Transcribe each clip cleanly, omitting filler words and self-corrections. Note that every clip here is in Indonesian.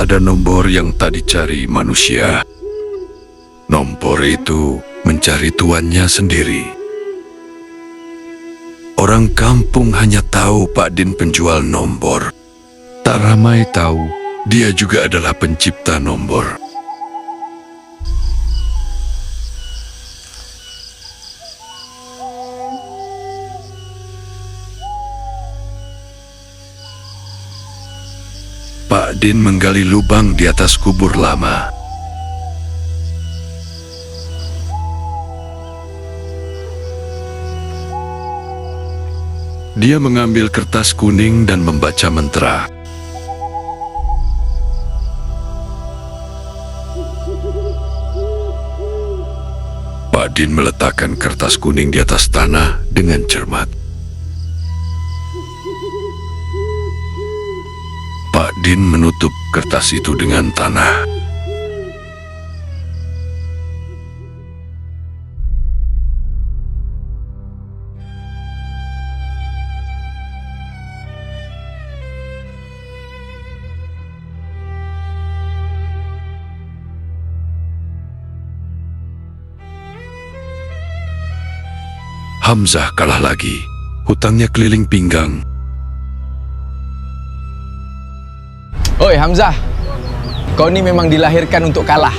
ada nomor yang tak dicari manusia. Nomor itu mencari tuannya sendiri. Orang kampung hanya tahu Pak Din penjual nomor. Tak ramai tahu dia juga adalah pencipta nomor. Pak Din menggali lubang di atas kubur lama. Dia mengambil kertas kuning dan membaca mantra. Pak Din meletakkan kertas kuning di atas tanah dengan cermat. Pak Din menutup kertas itu dengan tanah. Hamzah kalah lagi. Hutangnya keliling pinggang. Oi Hamzah, kau ni memang dilahirkan untuk kalah.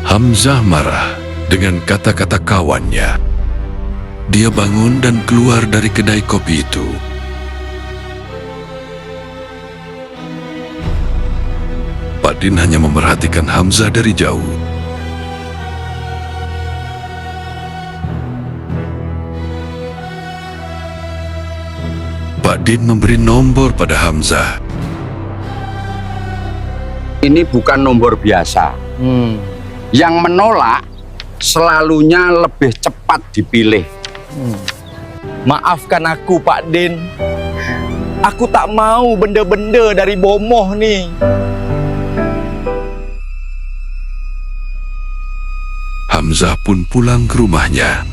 Hamzah marah dengan kata-kata kawannya. Dia bangun dan keluar dari kedai kopi itu. Pak Din hanya memerhatikan Hamzah dari jauh. Pak Din memberi nomor pada Hamzah. Ini bukan nomor biasa. Yang menolak selalunya lebih cepat dipilih. Maafkan aku Pak Din. Aku tak mau benda-benda dari bomoh ni. Hamzah pun pulang ke rumahnya.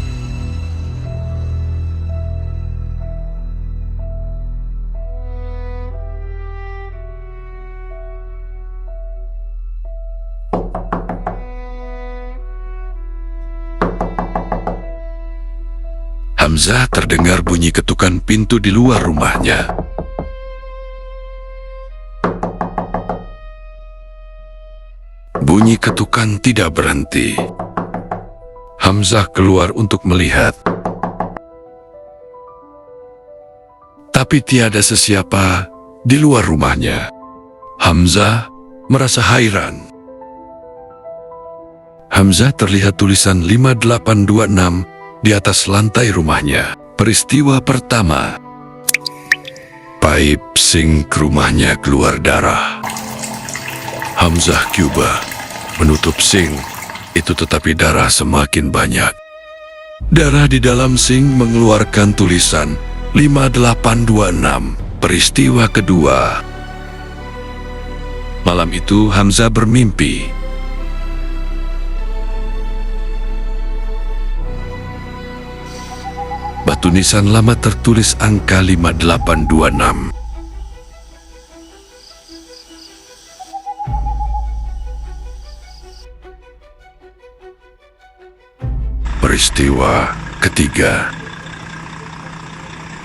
Hamzah terdengar bunyi ketukan pintu di luar rumahnya. Bunyi ketukan tidak berhenti. Hamzah keluar untuk melihat. Tapi tiada sesiapa di luar rumahnya. Hamzah merasa hairan. Hamzah terlihat tulisan 5826 di atas lantai rumahnya. Peristiwa pertama. Paip sink rumahnya keluar darah. Hamzah Cuba menutup sink itu, tetapi darah semakin banyak. Darah di dalam sink mengeluarkan tulisan 5826. Peristiwa kedua. Malam itu Hamzah bermimpi. Batu nisan lama tertulis angka 5826. Peristiwa ketiga.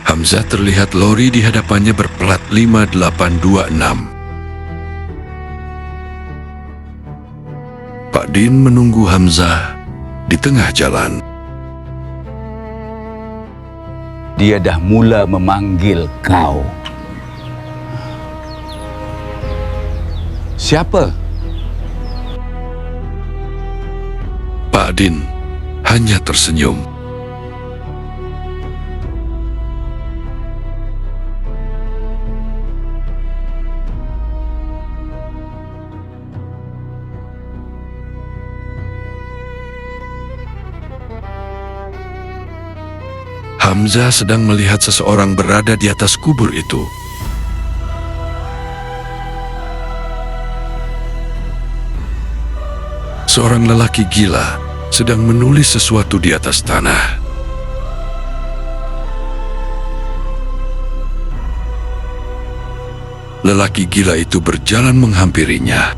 Hamzah terlihat lori di hadapannya berplat 5826. Pak Din menunggu Hamzah di tengah jalan. Dia dah mula memanggil kau. Siapa? Pak Din hanya tersenyum. Hamzah sedang melihat seseorang berada di atas kubur itu. Seorang lelaki gila sedang menulis sesuatu di atas tanah. lelaki gila itu berjalan menghampirinya.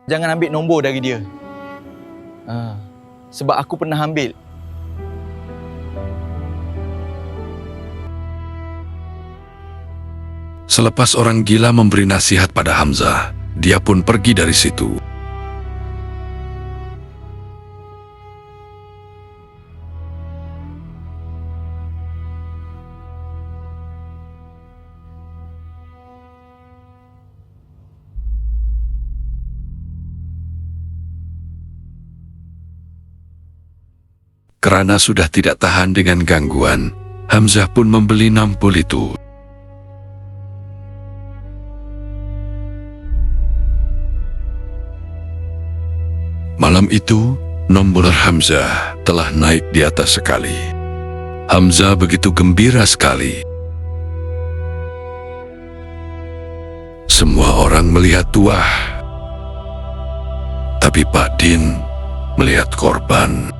Jangan ambil nombor dari dia. Sebab aku pernah ambil. Selepas orang gila memberi nasihat pada Hamzah, dia pun pergi dari situ. Karena sudah tidak tahan dengan gangguan, Hamzah pun membeli nampul itu. Malam itu, nombor Hamzah telah naik di atas sekali. Hamzah begitu gembira sekali. Semua orang melihat tuah, tapi Pak Din melihat korban.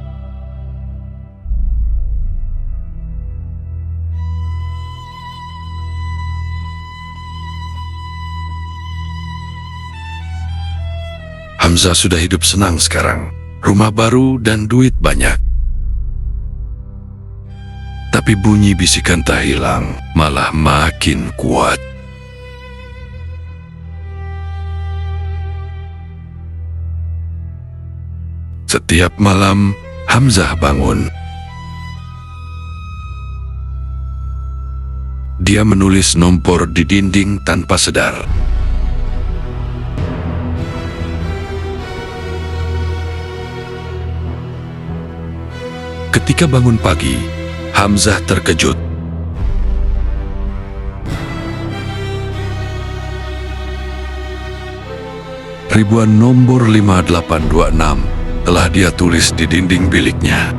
Hamzah sudah hidup senang sekarang, rumah baru dan duit banyak. Tapi bunyi bisikan tak hilang, malah makin kuat. Setiap malam, Hamzah bangun. Dia menulis nomor di dinding tanpa sadar. Ketika bangun pagi, Hamzah terkejut. Ribuan nomor 5826 telah dia tulis di dinding biliknya.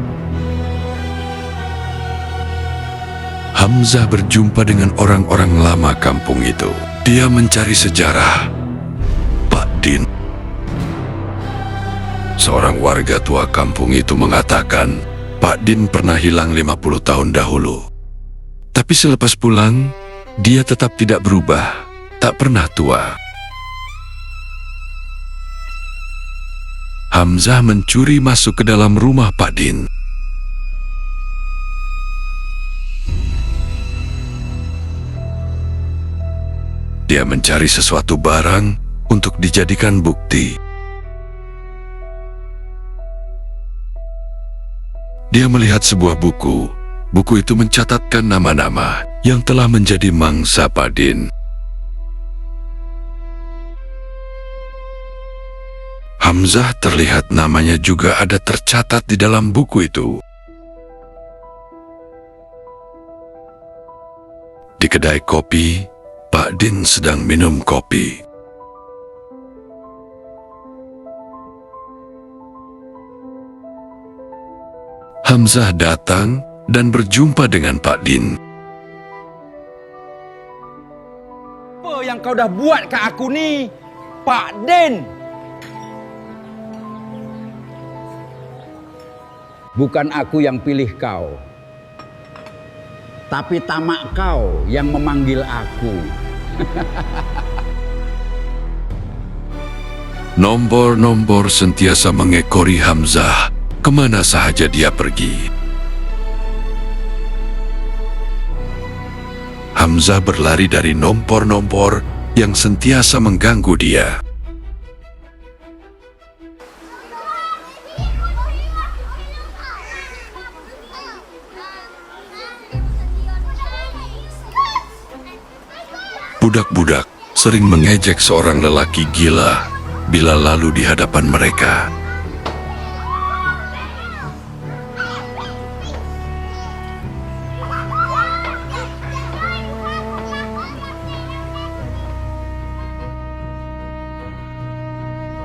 Hamzah berjumpa dengan orang-orang lama kampung itu. Dia mencari sejarah. Pak Din, seorang warga tua kampung itu, mengatakan Pak Din pernah hilang 50 tahun dahulu. Tapi selepas pulang, dia tetap tidak berubah, tak pernah tua. Hamzah mencuri masuk ke dalam rumah Pak Din. Dia mencari sesuatu barang untuk dijadikan bukti. Dia melihat sebuah buku. Buku itu mencatatkan nama-nama yang telah menjadi mangsa Pak Din. Hamzah terlihat namanya juga ada tercatat di dalam buku itu. Di kedai kopi, Pak Din sedang minum kopi. Hamzah datang dan berjumpa dengan Pak Din. Apa yang kau dah buat ke aku ni, Pak Din? Bukan aku yang pilih kau, tapi tamak kau yang memanggil aku. Nombor-nombor sentiasa mengekori Hamzah kemana sahaja dia pergi. Hamzah berlari dari nombor-nombor yang sentiasa mengganggu dia. Budak-budak sering mengejek seorang lelaki gila bila lalu di hadapan mereka.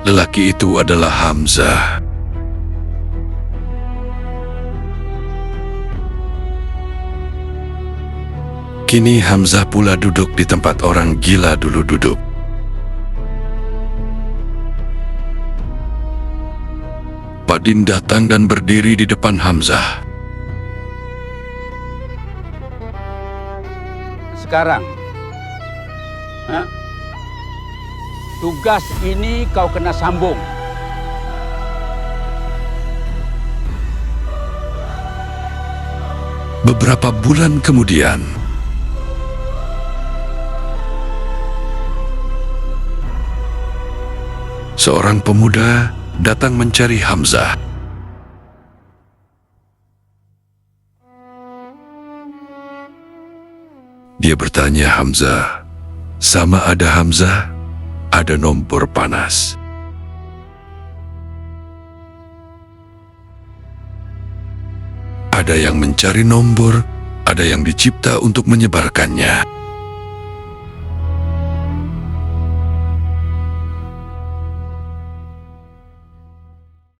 Lelaki itu adalah Hamzah. Kini Hamzah pula duduk di tempat orang gila dulu duduk. Pak Din datang dan berdiri di depan Hamzah. sekarang. Hah? Tugas ini kau kena sambung. Beberapa bulan kemudian, seorang pemuda datang mencari Hamzah. Dia bertanya Hamzah, sama ada Hamzah, ada nomor panas. Ada yang mencari nomor, ada yang dicipta untuk menyebarkannya.